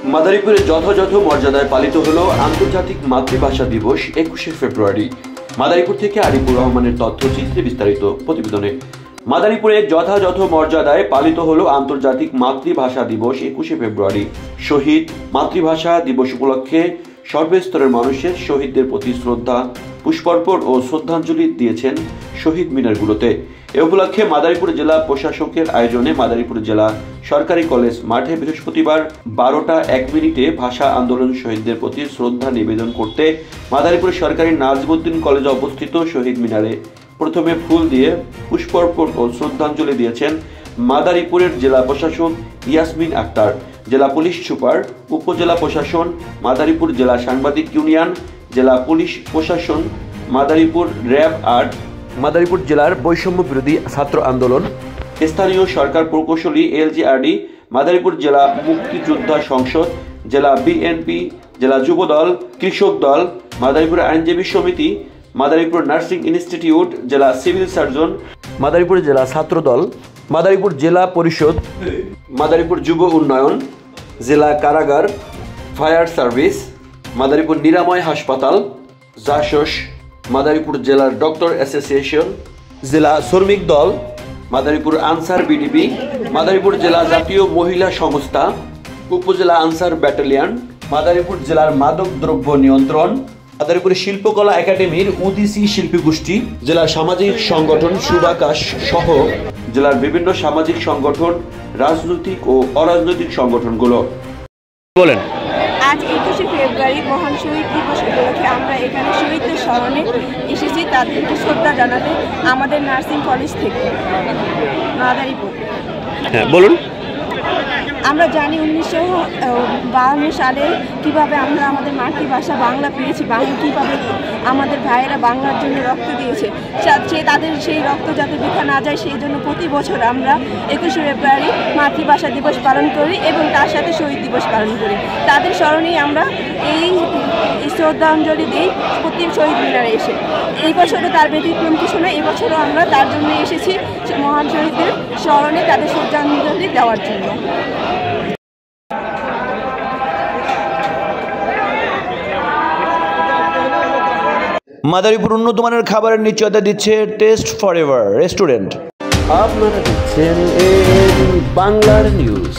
মাদারীপুরে যথাযথ মর্যাদায় পালিত হলো আন্তর্জাতিক মাতৃভাষা দিবস 21শে ফেব্রুয়ারি। মাদারীপুর থেকে আরিফুর রহমানের তথ্যচিত্রে বিস্তারিত প্রতিবেদনে। মাদারীপুরে যথাযথ মর্যাদায় পালিত হলো আন্তর্জাতিক মাতৃভাষা দিবস 21শে ফেব্রুয়ারি। শহীদ মাতৃভাষা দিবস উপলক্ষে সর্বস্তরের মানুষের শহীদদের প্রতি শ্রদ্ধা পুষ্পার্পণ ও শ্রদ্ধাঞ্জলি দিয়েছেন শহীদ মিনারগুলোতে। এ উপলক্ষে মাদারীপুর জেলা প্রশাসকের আয়োজনে মাদারীপুর জেলা সরকারি কলেজ মাঠে বৃহস্পতিবার 12টা 1 মিনিটে ভাষা আন্দোলন শহীদদের প্রতি শ্রদ্ধা নিবেদন করতে মাদারীপুর সরকারি নাজিমউদ্দিন কলেজে অবস্থিত শহীদ মিনারে প্রথমে ফুল দিয়ে পুষ্পার্পণ ও শ্রদ্ধাঞ্জলি দিয়েছেন মাদারীপুরের জেলা প্রশাসক ইয়াসমিন আক্তার, জেলা পুলিশ সুপার, উপজেলা প্রশাসন, মাদারীপুর জেলা সাংবাদিক ইউনিয়ন, জেলা পুলিশ প্রশাসন, মাদারীপুর র্যাব 8, মাদারীপুর জেলার বৈষম্য বিরোধী ছাত্র আন্দোলন, স্থানীয় সরকার প্রকৌশলী এলজিআরডি, মাদারীপুর জেলা মুক্তিযোদ্ধা সংসদ, জেলা বিএনপি, জেলা যুবদল, কৃষক দল, মাদারীপুর আইনজীবী সমিতি, মাদারীপুর নার্সিং ইনস্টিটিউট, জেলা সিভিল সার্জন, মাদারীপুর জেলা ছাত্রদল, মাদারীপুর জেলা পরিষদ, মাদারীপুর যুব উন্নয়ন, জেলা কারাগার, ফায়ার সার্ভিস, মাদারীপুর নিরাময় হাসপাতাল, জাসস, মাদারীপুর জেলার ডক্টর অ্যাসোসিয়েশন, জেলা শ্রমিক দল, মাদারীপুর আনসার বিডিবি, মাদারীপুর জেলা জাতীয় মহিলা সংস্থা, উপজেলা আনসার ব্যাটালিয়ন, মাদারীপুর জেলার মাদক দ্রব্য নিয়ন্ত্রণ, মাদারীপুর শিল্পকলা একাডেমির উদিসি শিল্পী গোষ্ঠী, জেলা সামাজিক সংগঠন সুবাকাশ সহ জেলার বিভিন্ন সামাজিক সংগঠন, রাজনৈতিক ও অরাজনৈতিক সংগঠনগুলো। বলেন, আজ 21শে ফেব্রুয়ারি মহান শহীদ দিবস উপলক্ষে আমরা এখানে শহীদদের স্মরণে এসেছি তাদেরকে শ্রদ্ধা জানাতে আমাদের নার্সিং কলেজ থেকে মাদারীপুর। হ্যাঁ বলুন। আমরা জানি 1952 সালে কিভাবে আমরা আমাদের মাতৃভাষা বাংলা পেয়েছি, কীভাবে আমাদের ভাইয়েরা বাংলার জন্য রক্ত দিয়েছে, তাদের সেই রক্ত যাতে বৃথা না যায় সেই জন্য প্রতি বছর আমরা 21শে ফেব্রুয়ারি মাতৃভাষা দিবস পালন করি এবং তার সাথে শহীদ দিবস পালন করি। তাদের স্মরণেই আমরা এই শ্রদ্ধাঞ্জলি দিই প্রতি শহীদ মিনারে এসে। এই বছরও তার ব্যতিক্রম কিছু নয়, এবছরও আমরা তার জন্য এসেছি মহান শহীদদের স্মরণে তাদের শ্রদ্ধাঞ্জলি দেওয়ার জন্য। মাদারীপুর উন্নত মানের খাবারের নিশ্চয়তা দিচ্ছে টেস্ট ফরএভার রেস্টুরেন্ট। আপনারা দেখছেন বাংলার নিউজ।